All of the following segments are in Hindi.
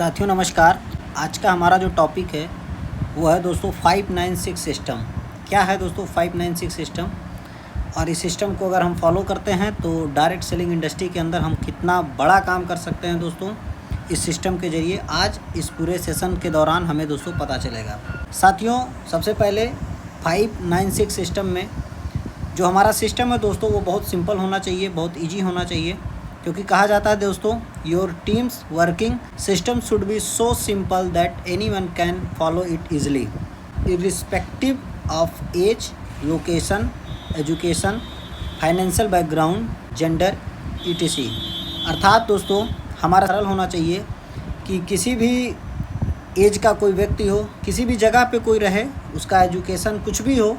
साथियों नमस्कार। आज का हमारा जो टॉपिक है वो है दोस्तों 596 सिस्टम। क्या है दोस्तों 596 सिस्टम, और इस सिस्टम को अगर हम फॉलो करते हैं तो डायरेक्ट सेलिंग इंडस्ट्री के अंदर हम कितना बड़ा काम कर सकते हैं दोस्तों इस सिस्टम के ज़रिए। आज इस पूरे सेशन के दौरान हमें दोस्तों पता चलेगा। साथियों सबसे पहले 596 सिस्टम में जो हमारा सिस्टम है दोस्तों वो बहुत सिंपल होना चाहिए, बहुत ईजी होना चाहिए, क्योंकि कहा जाता है दोस्तों your team's working system should be so simple that anyone can follow it easily irrespective of age, location, education, financial background, gender etc। अर्थात दोस्तों हमारा सरल होना चाहिए कि किसी भी एज का कोई व्यक्ति हो, किसी भी जगह पे कोई रहे, उसका एजुकेशन कुछ भी हो,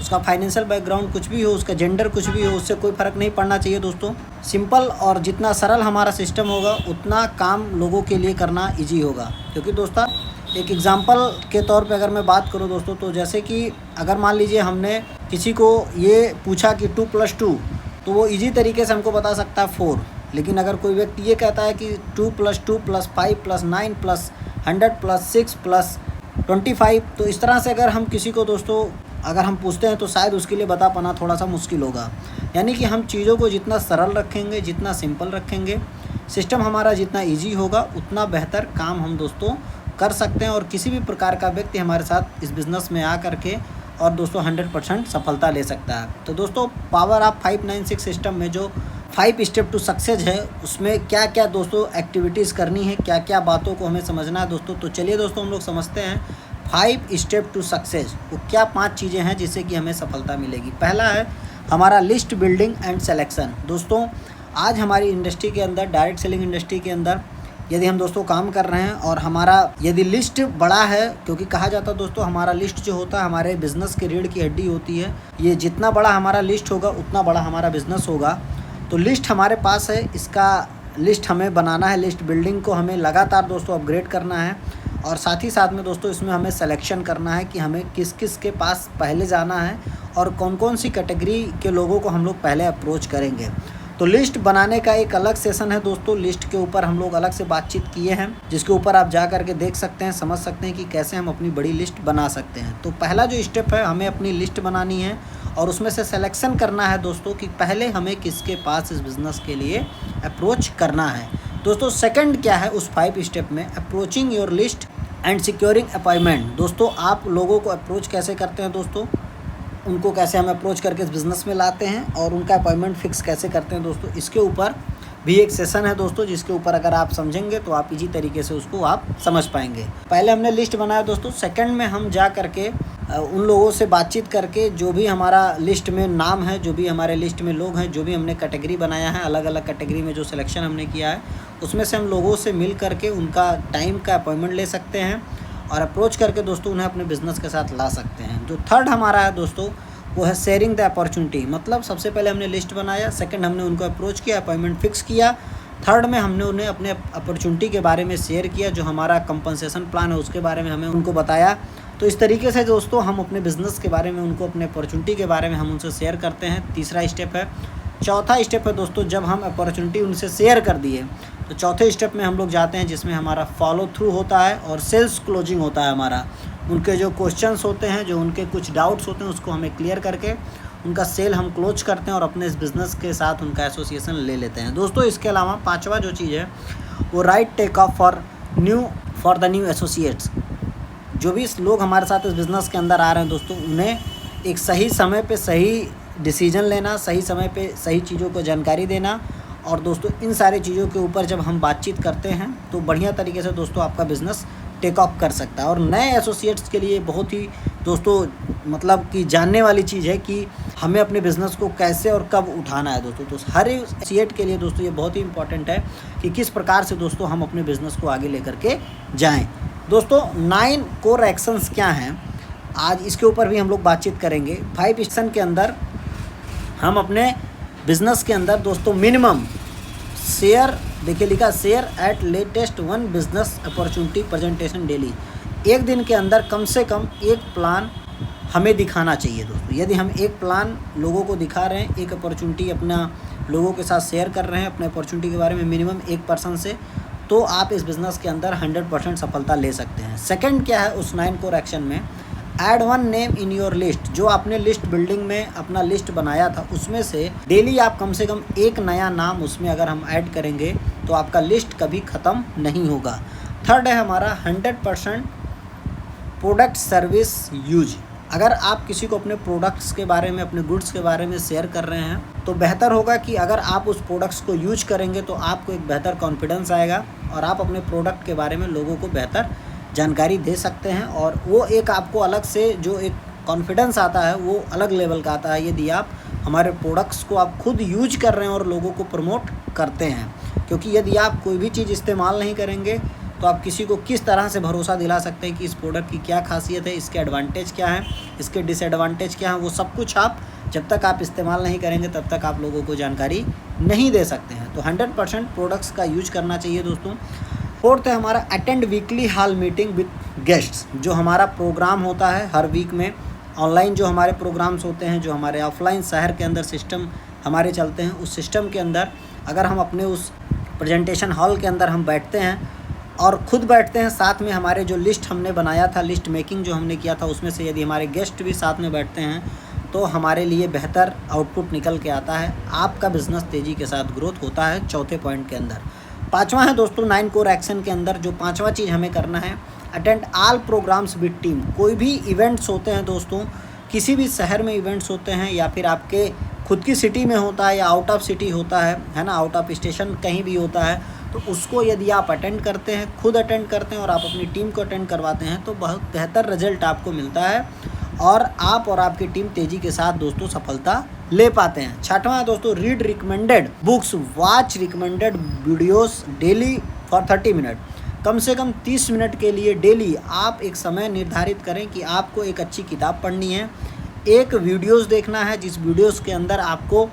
उसका फाइनेंशियल बैकग्राउंड कुछ भी हो, उसका जेंडर कुछ भी हो, उससे कोई फ़र्क नहीं पड़ना चाहिए दोस्तों। सिंपल और जितना सरल हमारा सिस्टम होगा उतना काम लोगों के लिए करना इजी होगा। क्योंकि दोस्तों एक एग्जांपल के तौर पे अगर मैं बात करूं दोस्तों, तो जैसे कि अगर मान लीजिए हमने किसी को ये पूछा कि 2 + 2, तो वो इजी तरीके से हमको बता सकता है 4। लेकिन अगर कोई व्यक्ति ये कहता है कि 2 + 2 + 5 + 9 + 100 + 6 + 25, तो इस तरह से अगर हम किसी को दोस्तों अगर हम पूछते हैं तो शायद उसके लिए बता पाना थोड़ा सा मुश्किल होगा। यानी कि हम चीज़ों को जितना सरल रखेंगे, जितना सिंपल रखेंगे, सिस्टम हमारा जितना इजी होगा, उतना बेहतर काम हम दोस्तों कर सकते हैं। और किसी भी प्रकार का व्यक्ति हमारे साथ इस बिज़नेस में आ करके और दोस्तों 100% सफलता ले सकता है। तो दोस्तों पावर ऑफ 596 सिस्टम में जो 5 स्टेप टू सक्सेस है, उसमें क्या क्या दोस्तों एक्टिविटीज़ करनी है, क्या क्या बातों को हमें समझना है दोस्तों। तो चलिए दोस्तों हम लोग समझते हैं 5 स्टेप टू सक्सेस वो क्या 5 चीज़ें हैं जिससे कि हमें सफलता मिलेगी। पहला है हमारा लिस्ट बिल्डिंग एंड सिलेक्शन। दोस्तों आज हमारी इंडस्ट्री के अंदर, डायरेक्ट सेलिंग इंडस्ट्री के अंदर यदि हम दोस्तों काम कर रहे हैं और हमारा यदि लिस्ट बड़ा है, क्योंकि कहा जाता है दोस्तों हमारा लिस्ट जो होता है हमारे बिज़नेस की रीढ़ की हड्डी होती है। ये जितना बड़ा हमारा लिस्ट होगा उतना बड़ा हमारा बिज़नेस होगा। तो लिस्ट हमारे पास है, इसका लिस्ट हमें बनाना है, लिस्ट बिल्डिंग को हमें लगातार दोस्तों अपग्रेड करना है। और साथ ही साथ में दोस्तों इसमें हमें सिलेक्शन करना है कि हमें किस किस के पास पहले जाना है और कौन कौन सी कैटेगरी के लोगों को हम लोग पहले अप्रोच करेंगे। तो लिस्ट बनाने का एक अलग सेशन है दोस्तों, लिस्ट के ऊपर हम लोग अलग से बातचीत किए हैं, जिसके ऊपर आप जा करके देख सकते हैं, समझ सकते हैं कि कैसे हम अपनी बड़ी लिस्ट बना सकते हैं। तो पहला जो स्टेप है, हमें अपनी लिस्ट बनानी है और उसमें से सिलेक्शन करना है दोस्तों कि पहले हमें किसके पास इस बिज़नेस के लिए अप्रोच करना है। दोस्तों सेकंड क्या है उस 5 स्टेप में, approaching your list and securing appointment. दोस्तों आप लोगों को अप्रोच कैसे करते हैं दोस्तों, उनको कैसे हम अप्रोच करके इस बिज़नेस में लाते हैं और उनका अपॉइंटमेंट फिक्स कैसे करते हैं दोस्तों, इसके ऊपर भी एक सेशन है दोस्तों, जिसके ऊपर अगर आप समझेंगे तो आप इजी तरीके से उसको आप समझ पाएंगे। पहले हमने लिस्ट बनाया दोस्तों, सेकंड में हम जा करके उन लोगों से बातचीत करके जो भी हमारा लिस्ट में नाम है, जो भी हमारे लिस्ट में लोग हैं, जो भी हमने कैटेगरी बनाया है, अलग अलग कैटेगरी में जो सिलेक्शन हमने किया है, उसमें से हम लोगों से मिल करके उनका टाइम का अपॉइंटमेंट ले सकते हैं और अप्रोच करके दोस्तों उन्हें अपने बिज़नेस के साथ ला सकते हैं। जो थर्ड हमारा है दोस्तों वो है शेयरिंग द अपॉर्चुनिटी। मतलब सबसे पहले हमने लिस्ट बनाया, सेकंड हमने उनको अप्रोच किया, अपॉइंटमेंट फिक्स किया, थर्ड में हमने उन्हें अपने अपॉर्चुनिटी के बारे में शेयर किया, जो हमारा कंपनसेशन प्लान है उसके बारे में हमें उनको बताया। तो इस तरीके से दोस्तों हम अपने बिज़नेस के बारे में उनको, अपने अपॉर्चुनिटी के बारे में हम उनसे शेयर करते हैं। तीसरा स्टेप है। चौथा स्टेप है दोस्तों, जब हम अपॉर्चुनिटी उनसे शेयर कर दिए तो चौथे स्टेप में हम लोग जाते हैं, जिसमें हमारा फॉलो थ्रू होता है और सेल्स क्लोजिंग होता है हमारा। उनके जो क्वेश्चंस होते हैं, जो उनके कुछ डाउट्स होते हैं, उसको हमें क्लियर करके उनका सेल हम क्लोज करते हैं और अपने इस बिज़नेस के साथ उनका एसोसिएशन ले लेते हैं दोस्तों। इसके अलावा पांचवा जो चीज़ है वो right take off for the new associates. जो भी लोग हमारे साथ इस बिज़नेस के अंदर आ रहे हैं दोस्तों, उन्हें एक सही समय पे सही डिसीजन लेना, सही समय पे सही चीज़ों को जानकारी देना। और दोस्तों इन सारी चीज़ों के ऊपर जब हम बातचीत करते हैं तो बढ़िया तरीके से दोस्तों आपका बिज़नेस टेक ऑफ कर सकता है। और नए एसोसिएट्स के लिए बहुत ही दोस्तों मतलब कि जानने वाली चीज़ है कि हमें अपने बिज़नेस को कैसे और कब उठाना है दोस्तों। तो हर एसोसिएट के लिए दोस्तों ये बहुत ही इंपॉर्टेंट है कि किस प्रकार से दोस्तों हम अपने बिज़नेस को आगे लेकर के जाएँ। दोस्तों 9 कोर एक्शंस क्या हैं, आज इसके ऊपर भी हम लोग बातचीत करेंगे। 5 एक्शन के अंदर हम अपने बिज़नेस के अंदर दोस्तों मिनिमम शेयर, देखिए लिखा share eight latest 1 business opportunity presentation daily. एक दिन के अंदर कम से कम एक प्लान हमें दिखाना चाहिए दोस्तों। यदि हम एक प्लान लोगों को दिखा रहे हैं, एक अपॉर्चुनिटी अपना लोगों के साथ शेयर कर रहे हैं अपने अपॉर्चुनिटी के बारे में मिनिमम एक पर्सन से, तो आप इस बिज़नेस के अंदर 100% सफलता ले सकते हैं। सेकंड क्या है उस 9 कोर एक्शन में, add one name in your list. जो आपने लिस्ट बिल्डिंग में अपना लिस्ट बनाया था उसमें से डेली आप कम से कम एक नया नाम उसमें अगर हम ऐड करेंगे तो आपका लिस्ट कभी ख़त्म नहीं होगा। थर्ड है हमारा 100% प्रोडक्ट सर्विस यूज। अगर आप किसी को अपने प्रोडक्ट्स के बारे में, अपने गुड्स के बारे में शेयर कर रहे हैं तो बेहतर होगा कि अगर आप उस प्रोडक्ट्स को यूज करेंगे तो आपको एक बेहतर कॉन्फिडेंस आएगा और आप अपने प्रोडक्ट के बारे में लोगों को बेहतर जानकारी दे सकते हैं, और वो एक आपको अलग से जो एक कॉन्फिडेंस आता है वो अलग लेवल का आता है यदि आप हमारे प्रोडक्ट्स को आप खुद यूज कर रहे हैं और लोगों को प्रमोट करते हैं। क्योंकि यदि आप कोई भी चीज़ इस्तेमाल नहीं करेंगे तो आप किसी को किस तरह से भरोसा दिला सकते हैं कि इस प्रोडक्ट की क्या खासियत है, इसके एडवांटेज क्या है, इसके डिसएडवांटेज क्या है, वो सब कुछ आप जब तक आप इस्तेमाल नहीं करेंगे तब तक आप लोगों को जानकारी नहीं दे सकते हैं। तो 100% प्रोडक्ट्स का यूज करना चाहिए दोस्तों। फोर्थ है हमारा attend weekly hall meeting with guests. जो हमारा प्रोग्राम होता है हर वीक में, ऑनलाइन जो हमारे प्रोग्राम्स होते हैं, जो हमारे ऑफलाइन शहर के अंदर सिस्टम हमारे चलते हैं, उस सिस्टम के अंदर अगर हम अपने उस प्रेजेंटेशन हॉल के अंदर हम बैठते हैं और ख़ुद बैठते हैं, साथ में हमारे जो लिस्ट हमने बनाया था, लिस्ट मेकिंग जो हमने किया था उसमें से यदि हमारे गेस्ट भी साथ में बैठते हैं तो हमारे लिए बेहतर आउटपुट निकल के आता है, आपका बिज़नेस तेज़ी के साथ ग्रोथ होता है। चौथे पॉइंट के अंदर पाँचवा है दोस्तों 9 कोर एक्शन के अंदर जो पाँचवा चीज़ हमें करना है, attend all programmes with team. कोई भी इवेंट्स होते हैं दोस्तों, किसी भी शहर में इवेंट्स होते हैं या फिर आपके खुद की सिटी में होता है या आउट ऑफ सिटी होता है ना, आउट ऑफ स्टेशन कहीं भी होता है, तो उसको यदि आप अटेंड करते हैं, खुद अटेंड करते हैं और आप अपनी टीम को अटेंड करवाते हैं तो बहुत बेहतर रिजल्ट आपको मिलता है और आप और आपकी टीम तेज़ी के साथ दोस्तों सफलता ले पाते हैं। छठवां दोस्तों read recommended books, watch recommended videos daily for 30 minute. कम से कम 30 मिनट के लिए डेली आप एक समय निर्धारित करें कि आपको एक अच्छी किताब पढ़नी है, एक वीडियोस देखना है जिस वीडियोस के अंदर आपको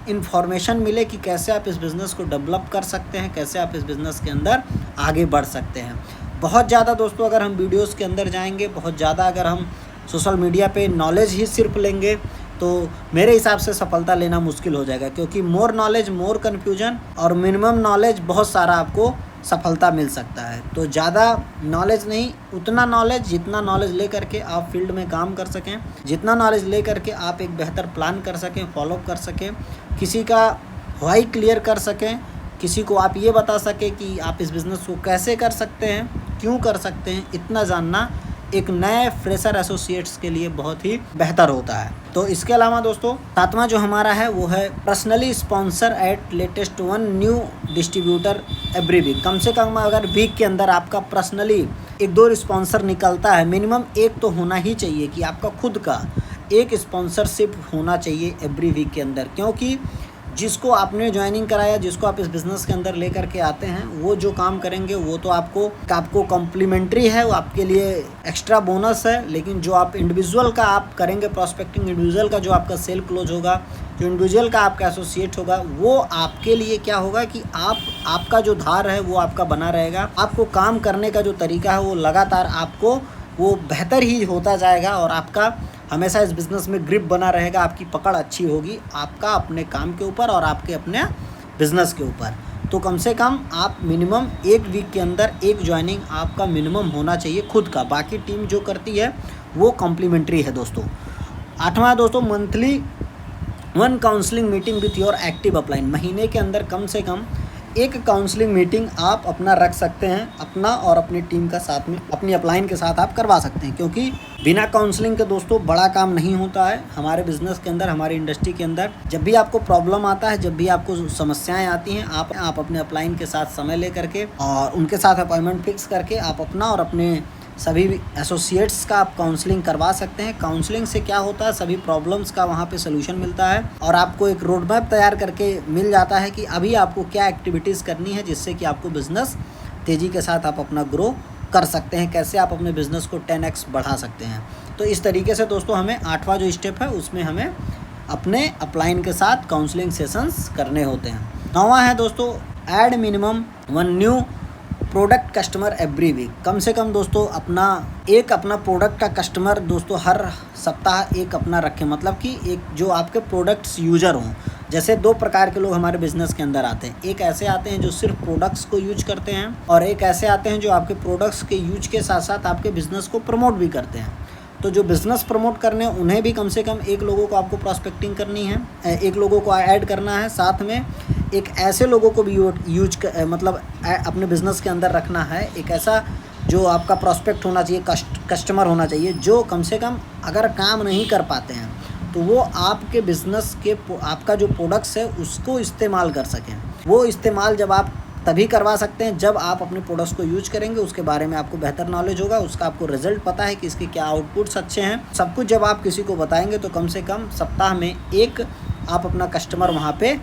इन्फॉर्मेशन मिले कि कैसे आप इस बिज़नेस को डेवलप कर सकते हैं, कैसे आप इस बिज़नेस के अंदर आगे बढ़ सकते हैं। बहुत ज़्यादा दोस्तों अगर हम वीडियोस के अंदर जाएंगे, बहुत ज़्यादा अगर हम सोशल मीडिया पे नॉलेज ही सिर्फ लेंगे तो मेरे हिसाब से सफलता लेना मुश्किल हो जाएगा, क्योंकि मोर नॉलेज मोर कन्फ्यूजन और मिनिमम नॉलेज बहुत सारा आपको सफलता मिल सकता है। तो ज़्यादा नॉलेज नहीं, उतना नॉलेज जितना नॉलेज ले करके आप फील्ड में काम कर सकें, जितना नॉलेज ले करके आप एक बेहतर प्लान कर सकें, फॉलोअप कर सकें, किसी का व्हाई क्लियर कर सकें, किसी को आप ये बता सकें कि आप इस बिज़नेस को कैसे कर सकते हैं, क्यों कर सकते हैं, इतना जानना एक नए फ्रेशर एसोसिएट्स के लिए बहुत ही बेहतर होता है। तो इसके अलावा दोस्तों सातवां जो हमारा है वो है personally sponsor at latest 1 new distributor every week. कम से कम अगर वीक के अंदर आपका पर्सनली 1-2 स्पॉन्सर निकलता है, मिनिमम एक तो होना ही चाहिए कि आपका खुद का एक स्पॉन्सरशिप होना चाहिए एवरी वीक के अंदर, क्योंकि जिसको आपने ज्वाइनिंग कराया, जिसको आप इस बिज़नेस के अंदर लेकर के आते हैं, वो जो काम करेंगे वो तो आपको कॉम्प्लीमेंट्री है, वो आपके लिए एक्स्ट्रा बोनस है। लेकिन जो आप इंडिविजुअल का आप करेंगे प्रॉस्पेक्टिंग, इंडिविजुअल का जो आपका सेल क्लोज होगा, जो इंडिविजुअल का आपका एसोसिएट होगा, वो आपके लिए क्या होगा कि आपका जो धार है वो आपका बना रहेगा, आपको काम करने का जो तरीका है वो लगातार आपको वो बेहतर ही होता जाएगा और आपका हमेशा इस बिज़नेस में ग्रिप बना रहेगा, आपकी पकड़ अच्छी होगी आपका अपने काम के ऊपर और आपके अपने बिज़नेस के ऊपर। तो कम से कम आप मिनिमम 1 वीक के अंदर एक ज्वाइनिंग आपका मिनिमम होना चाहिए खुद का, बाकी टीम जो करती है वो कॉम्प्लीमेंट्री है दोस्तों। आठवां दोस्तों monthly 1 counselling meeting with your active upline. महीने के अंदर कम से कम एक काउंसलिंग मीटिंग आप अपना रख सकते हैं, अपना और अपनी टीम का साथ में अपनी अपलाइन के साथ आप करवा सकते हैं, क्योंकि बिना काउंसलिंग के दोस्तों बड़ा काम नहीं होता है हमारे बिज़नेस के अंदर, हमारी इंडस्ट्री के अंदर। जब भी आपको प्रॉब्लम आता है, जब भी आपको समस्याएं आती हैं, आप अपने अपलाइन के साथ समय ले करके और उनके साथ अपॉइंटमेंट फिक्स करके आप अपना और अपने सभी एसोसिएट्स का आप काउंसलिंग करवा सकते हैं। काउंसलिंग से क्या होता है, सभी प्रॉब्लम्स का वहाँ पे सलूशन मिलता है और आपको एक रोड मैप तैयार करके मिल जाता है कि अभी आपको क्या एक्टिविटीज़ करनी है जिससे कि आपको बिज़नेस तेज़ी के साथ आप अपना ग्रो कर सकते हैं, कैसे आप अपने बिज़नेस को 10x बढ़ा सकते हैं। तो इस तरीके से दोस्तों हमें 8वां जो स्टेप है उसमें हमें अपने अपलाइन के साथ काउंसलिंग सेशंस करने होते हैं। 9वां है दोस्तों add minimum 1 new product customer every week. कम से कम दोस्तों अपना प्रोडक्ट का कस्टमर दोस्तों हर सप्ताह एक अपना रखें, मतलब कि एक जो आपके प्रोडक्ट्स यूज़र हों, जैसे दो प्रकार के लोग हमारे बिज़नेस के अंदर आते हैं। एक ऐसे आते हैं जो सिर्फ प्रोडक्ट्स को यूज करते हैं, और एक ऐसे आते हैं जो आपके प्रोडक्ट्स के यूज के साथ साथ आपके बिज़नेस को प्रमोट भी करते हैं। तो जो बिज़नेस प्रमोट करने हैं उन्हें भी कम से कम एक लोगों को आपको प्रॉस्पेक्टिंग करनी है, एक लोगों को ऐड करना है, साथ में एक ऐसे लोगों को भी मतलब अपने बिज़नेस के अंदर रखना है। एक ऐसा जो आपका प्रॉस्पेक्ट होना चाहिए, कस्टमर होना चाहिए, जो कम से कम अगर काम नहीं कर पाते हैं तो वो आपके बिज़नेस के आपका जो प्रोडक्ट्स है उसको इस्तेमाल कर सकें। वो इस्तेमाल जब आप तभी करवा सकते हैं जब आप अपने प्रोडक्ट्स को यूज करेंगे, उसके बारे में आपको बेहतर नॉलेज होगा, उसका आपको रिजल्ट पता है कि इसके क्या आउटपुट्स अच्छे हैं। सब कुछ जब आप किसी को बताएंगे तो कम से कम सप्ताह में एक आप अपना कस्टमर वहाँ पे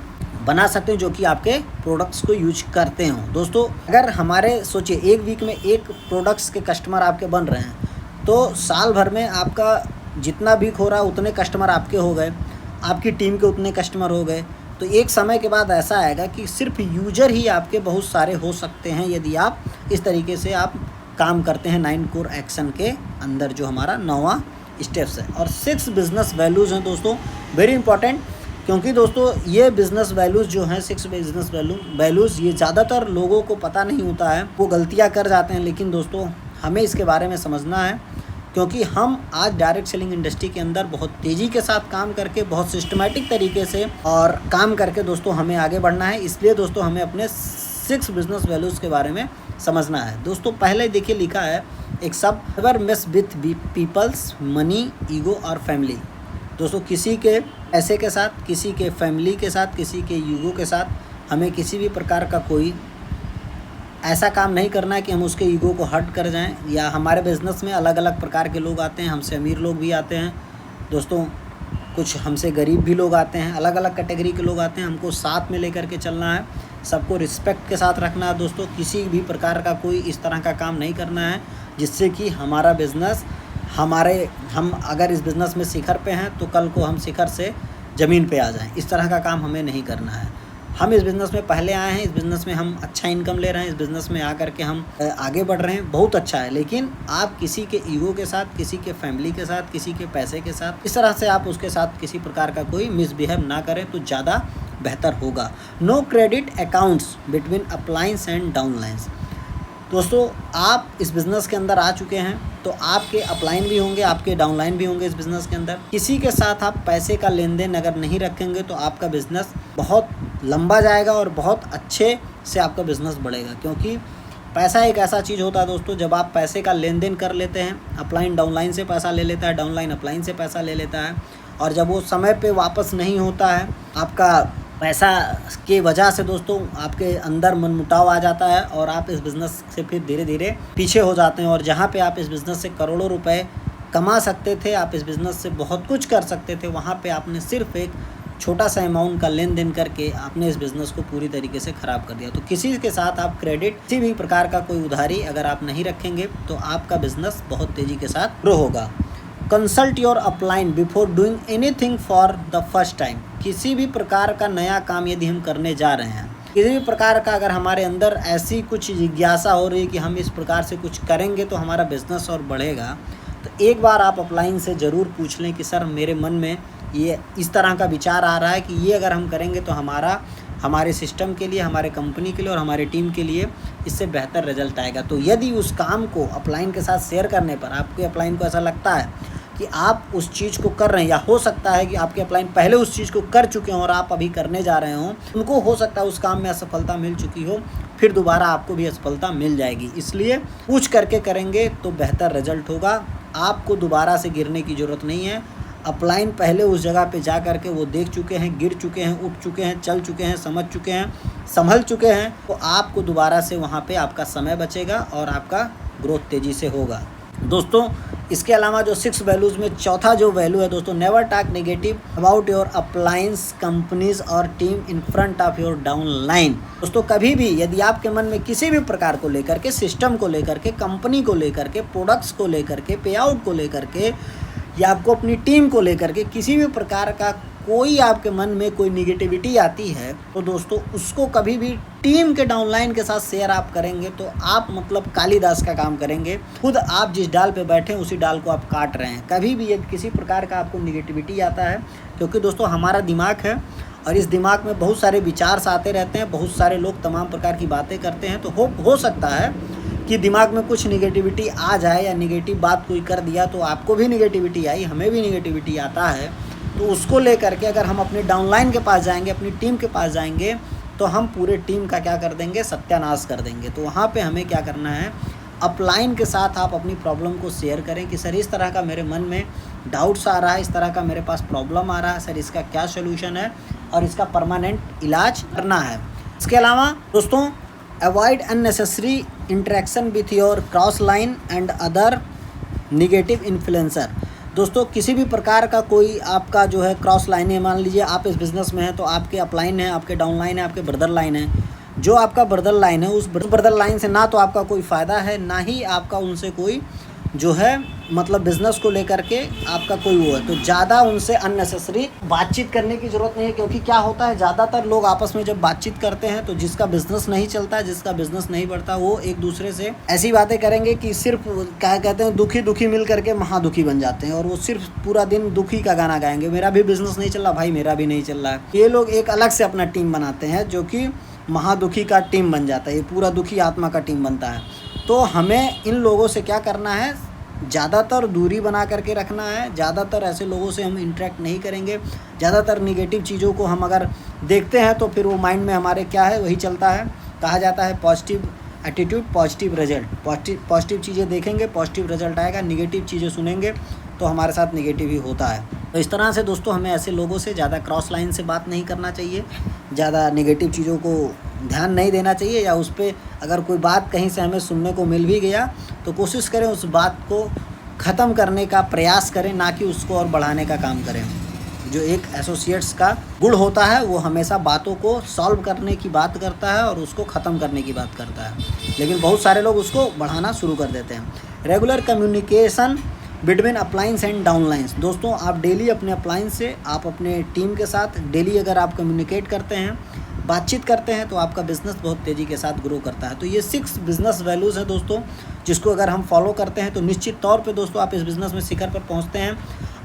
बना सकते हैं जो कि आपके प्रोडक्ट्स को यूज करते हों। दोस्तों, अगर हमारे सोचिए एक वीक में एक प्रोडक्ट्स के कस्टमर आपके बन रहे हैं तो साल भर में आपका जितना वीक हो रहा है उतने कस्टमर आपके हो गए, आपकी टीम के उतने कस्टमर हो गए। तो एक समय के बाद ऐसा आएगा कि सिर्फ यूजर ही आपके बहुत सारे हो सकते हैं यदि आप इस तरीके से आप काम करते हैं 9 कोर एक्शन के अंदर, जो हमारा 9वां स्टेप्स है। और 6 बिज़नेस वैल्यूज़ हैं दोस्तों, वेरी इंपॉर्टेंट, क्योंकि दोस्तों ये बिज़नेस वैल्यूज़ जो हैं 6 बिज़नेस वैल्यूज़ ये ज़्यादातर लोगों को पता नहीं होता है, वो गलतियाँ कर जाते हैं। लेकिन दोस्तों हमें इसके बारे में समझना है, क्योंकि हम आज डायरेक्ट सेलिंग इंडस्ट्री के अंदर बहुत तेज़ी के साथ काम करके, बहुत सिस्टमेटिक तरीके से और काम करके दोस्तों हमें आगे बढ़ना है। इसलिए दोस्तों हमें अपने 6 बिज़नेस वैल्यूज़ के बारे में समझना है। दोस्तों पहले देखिए लिखा है एक सब, never miss with people's, money, ego और फैमिली। दोस्तों किसी के पैसे के साथ, किसी के फैमिली के साथ, किसी के ईगो के साथ हमें किसी भी प्रकार का कोई ऐसा काम नहीं करना है कि हम उसके ईगो को हर्ट कर जाएं। या हमारे बिज़नेस में अलग अलग प्रकार के लोग आते हैं, हमसे अमीर लोग भी आते हैं दोस्तों, कुछ हमसे गरीब भी लोग आते हैं, अलग अलग कैटेगरी के लोग आते हैं। हमको साथ में लेकर के चलना है, सबको रिस्पेक्ट के साथ रखना है दोस्तों। किसी भी प्रकार का कोई इस तरह का काम नहीं करना है जिससे कि हमारा बिज़नेस हम अगर इस बिज़नेस में शिखर पे हैं तो कल को हम शिखर से ज़मीन पे आ जाएं। इस तरह का काम हमें नहीं करना है। हम इस बिज़नेस में पहले आए हैं, इस बिज़नेस में हम अच्छा इनकम ले रहे हैं, इस बिज़नेस में आकर के हम आगे बढ़ रहे हैं, बहुत अच्छा है। लेकिन आप किसी के ईगो के साथ, किसी के फैमिली के साथ, किसी के पैसे के साथ, इस तरह से आप उसके साथ किसी प्रकार का कोई मिसबिहेव ना करें तो ज़्यादा बेहतर होगा। No credit accounts between uplines and downlines. दोस्तों आप इस बिज़नेस के अंदर आ चुके हैं तो आपके अपलाइन भी होंगे, आपके डाउनलाइन भी होंगे इस बिज़नेस के अंदर। किसी के साथ आप पैसे का लेन देन अगर नहीं रखेंगे तो आपका बिज़नेस बहुत लंबा जाएगा और बहुत अच्छे से आपका बिज़नेस बढ़ेगा। क्योंकि पैसा एक ऐसा चीज़ होता है दोस्तों, जब आप पैसे का लेन देन कर लेते हैं, अपलाइन डाउनलाइन से पैसा ले लेता है, डाउनलाइन अपलाइन से पैसा ले लेता है, और जब वो समय पे वापस नहीं होता है आपका पैसा की वजह से दोस्तों आपके अंदर मनमुटाव आ जाता है और आप इस बिज़नेस से फिर धीरे धीरे पीछे हो जाते हैं। और जहाँ पे आप इस बिज़नेस से करोड़ों रुपए कमा सकते थे, आप इस बिज़नेस से बहुत कुछ कर सकते थे, वहाँ पे आपने सिर्फ एक छोटा सा अमाउंट का लेन देन करके आपने इस बिज़नेस को पूरी तरीके से ख़राब कर दिया। तो किसी के साथ आप क्रेडिट, किसी भी प्रकार का कोई उधारी अगर आप नहीं रखेंगे तो आपका बिज़नेस बहुत तेज़ी के साथ ग्रो होगा। Consult your upline before doing anything for the first time. किसी भी प्रकार का नया काम यदि हम करने जा रहे हैं, किसी भी प्रकार का अगर हमारे अंदर ऐसी कुछ जिज्ञासा हो रही है कि हम इस प्रकार से कुछ करेंगे तो हमारा बिज़नेस और बढ़ेगा, तो एक बार आप अपलाइन से ज़रूर पूछ लें कि सर मेरे मन में ये इस तरह का विचार आ रहा है कि ये अगर हम करेंगे तो हमारे सिस्टम के लिए, हमारे कंपनी के लिए और हमारी टीम के लिए इससे बेहतर रिजल्ट आएगा। तो यदि उस काम को अपलाइन के साथ शेयर करने पर आपके अपलाइन को ऐसा लगता है कि आप उस चीज़ को कर रहे हैं, या हो सकता है कि आपके अपलाइन पहले उस चीज़ को कर चुके हों और आप अभी करने जा रहे हों, उनको हो सकता है उस काम में असफलता मिल चुकी हो, फिर दोबारा आपको भी असफलता मिल जाएगी। इसलिए पूछ करके करेंगे तो बेहतर रिजल्ट होगा। आपको दोबारा से गिरने की ज़रूरत नहीं है। अपलाइन पहले उस जगह पे जा कर के वो देख चुके हैं, गिर चुके हैं, उठ चुके हैं, चल चुके हैं, समझ चुके हैं, संभल चुके हैं, तो आपको दोबारा से वहाँ पे आपका समय बचेगा और आपका ग्रोथ तेज़ी से होगा। दोस्तों इसके अलावा जो 6 वैल्यूज़ में चौथा जो वैल्यू है दोस्तों, never talk negative about your appliance companies और team in front of your downline. दोस्तों कभी भी यदि आपके मन में किसी भी प्रकार को लेकर के, सिस्टम को लेकर के, कंपनी को लेकर के, प्रोडक्ट्स को लेकर के, पे आउट को लेकर के, या आपको अपनी टीम को लेकर के किसी भी प्रकार का कोई आपके मन में कोई निगेटिविटी आती है, तो दोस्तों उसको कभी भी टीम के डाउनलाइन के साथ शेयर आप करेंगे तो आप मतलब कालिदास का काम करेंगे। खुद आप जिस डाल पे बैठे हैं उसी डाल को आप काट रहे हैं। कभी भी यदि किसी प्रकार का आपको निगेटिविटी आता है, क्योंकि दोस्तों हमारा दिमाग है और इस दिमाग में बहुत सारे विचार आते रहते हैं, बहुत सारे लोग तमाम प्रकार की बातें करते हैं। तो हो सकता है कि दिमाग में कुछ निगेटिविटी आ जाए या निगेटिव बात कोई कर दिया तो आपको भी निगेटिविटी आई, हमें भी निगेटिविटी आता है। तो उसको लेकर के अगर हम अपने डाउनलाइन के पास जाएंगे, अपनी टीम के पास जाएंगे, तो हम पूरे टीम का क्या कर देंगे, सत्यानाश कर देंगे। तो वहाँ पे हमें क्या करना है, अपलाइन के साथ आप अपनी प्रॉब्लम को शेयर करें कि सर इस तरह का मेरे मन में डाउट्स आ रहा है, इस तरह का मेरे पास प्रॉब्लम आ रहा है, सर इसका क्या सोल्यूशन है और इसका परमानेंट इलाज करना है। इसके अलावा दोस्तों, avoid unnecessary interaction with your cross line and other negative influencer. दोस्तों, किसी भी प्रकार का कोई आपका जो है क्रॉस लाइन है, मान लीजिए आप इस बिज़नेस में हैं तो आपके अपलाइन है, आपके डाउनलाइन है, आपके ब्रदर लाइन है। जो आपका ब्रदर लाइन है, उस ब्रदर लाइन से ना तो आपका कोई फ़ायदा है, ना ही आपका उनसे कोई जो है मतलब बिज़नेस को लेकर के आपका कोई वो है। तो ज़्यादा उनसे अननेसेसरी बातचीत करने की ज़रूरत नहीं है, क्योंकि क्या होता है, ज़्यादातर लोग आपस में जब बातचीत करते हैं तो जिसका बिज़नेस नहीं चलता, जिसका बिज़नेस नहीं बढ़ता, वो एक दूसरे से ऐसी बातें करेंगे कि सिर्फ क्या कहते हैं, दुखी मिल करके महादुखी बन जाते हैं, और वो सिर्फ पूरा दिन दुखी का गाना गाएंगे, मेरा भी बिज़नेस नहीं चल रहा भाई, मेरा भी नहीं चल रहा है। ये लोग एक अलग से अपना टीम बनाते हैं जो कि महादुखी का टीम बन जाता है, ये पूरा दुखी आत्मा का टीम बनता है। तो हमें इन लोगों से क्या करना है, ज़्यादातर दूरी बना करके रखना है। ज़्यादातर ऐसे लोगों से हम इंटरेक्ट नहीं करेंगे। ज़्यादातर निगेटिव चीज़ों को हम अगर देखते हैं तो फिर वो माइंड में हमारे क्या है, वही चलता है। कहा जाता है positive attitude positive result. Positive चीज़ें देखेंगे, पॉजिटिव रिजल्ट आएगा, निगेटिव चीज़ें सुनेंगे तो हमारे साथ निगेटिव ही होता है। तो इस तरह से दोस्तों, हमें ऐसे लोगों से ज़्यादा क्रॉस लाइन से बात नहीं करना चाहिए, ज़्यादा नेगेटिव चीज़ों को ध्यान नहीं देना चाहिए, या उस पर अगर कोई बात कहीं से हमें सुनने को मिल भी गया तो कोशिश करें उस बात को ख़त्म करने का प्रयास करें, ना कि उसको और बढ़ाने का काम करें। जो एक एसोसिएट्स का गुण होता है, वो हमेशा बातों को सॉल्व करने की बात करता है और उसको ख़त्म करने की बात करता है, लेकिन बहुत सारे लोग उसको बढ़ाना शुरू कर देते हैं। Regular communication between uplines and downlines. दोस्तों, आप डेली अपने अपलाइंस से, आप अपने टीम के साथ डेली अगर आप कम्युनिकेट करते हैं, बातचीत करते हैं, तो आपका बिज़नेस बहुत तेज़ी के साथ ग्रो करता है। तो ये 6 बिज़नेस वैल्यूज़ हैं दोस्तों, जिसको अगर हम फॉलो करते हैं तो निश्चित तौर पे दोस्तों आप इस बिज़नेस में शिखर पर पहुंचते हैं।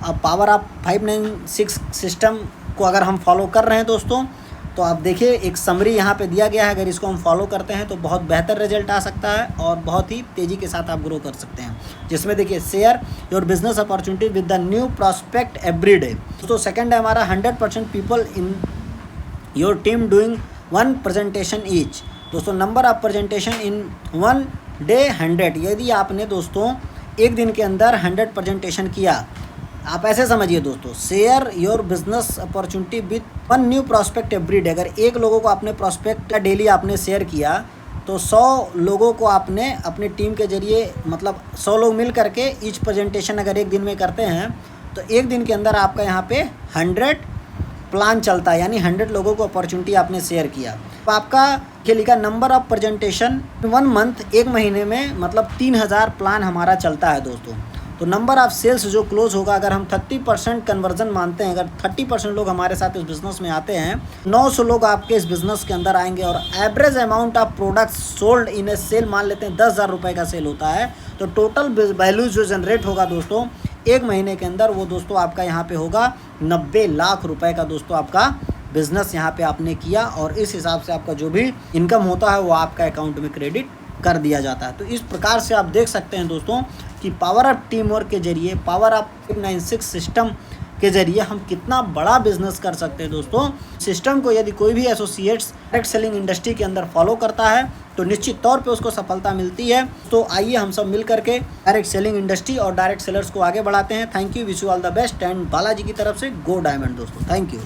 अब पावर ऑफ 596 सिस्टम को अगर हम फॉलो कर रहे हैं दोस्तों, तो आप देखिए एक समरी यहाँ पे दिया गया है। अगर इसको हम फॉलो करते हैं तो बहुत बेहतर रिजल्ट आ सकता है और बहुत ही तेज़ी के साथ आप ग्रो कर सकते हैं। जिसमें देखिए, share your business opportunity with the new prospect every day. तो सेकंड है हमारा 100% people in your team doing 1 presentation each. दोस्तों, number of presentation in 1 day 100। यदि आपने दोस्तों एक दिन के अंदर 100 प्रेजेंटेशन किया, आप ऐसे समझिए दोस्तों, share your business opportunity with 1 new prospect every day. अगर एक लोगों को आपने प्रॉस्पेक्ट डेली आपने शेयर किया तो 100 लोगों को आपने अपनी टीम के जरिए, मतलब 100 लोग मिल करके ईच प्रेजेंटेशन अगर एक दिन में करते हैं तो एक दिन के अंदर आपका यहाँ पे 100 प्लान चलता है, यानी 100 लोगों को अपॉर्चुनिटी आपने शेयर किया। तो आपका ये लिखा नंबर ऑफ प्रेजेंटेशन 1 मंथ, एक महीने में मतलब 3000 प्लान हमारा चलता है दोस्तों। तो नंबर ऑफ सेल्स जो क्लोज होगा, अगर हम 30% कन्वर्जन मानते हैं, अगर 30% लोग हमारे साथ इस बिज़नेस में आते हैं, 900 लोग आपके इस बिज़नेस के अंदर आएंगे। और average amount of products sold in a sale मान लेते हैं 10,000 रुपये का सेल होता है, तो टोटल वैल्यू जो जनरेट होगा दोस्तों एक महीने के अंदर, वो दोस्तों आपका यहाँ पे होगा 90 लाख रुपए का दोस्तों आपका बिज़नेस यहाँ पे आपने किया। और इस हिसाब से आपका जो भी इनकम होता है वो आपका अकाउंट में क्रेडिट कर दिया जाता है। तो इस प्रकार से आप देख सकते हैं दोस्तों कि पावर ऑफ टीम वर्क के जरिए, पावर ऑफ 596 सिस्टम के जरिए हम कितना बड़ा बिजनेस कर सकते हैं दोस्तों। सिस्टम को यदि कोई भी एसोसिएट्स डायरेक्ट सेलिंग इंडस्ट्री के अंदर फॉलो करता है तो निश्चित तौर पे उसको सफलता मिलती है। तो आइए हम सब मिल करके डायरेक्ट सेलिंग इंडस्ट्री और डायरेक्ट सेलर्स को आगे बढ़ाते हैं। Thank you, wish you all the best, and Balaji की तरफ से गो डायमंड दोस्तों। Thank you.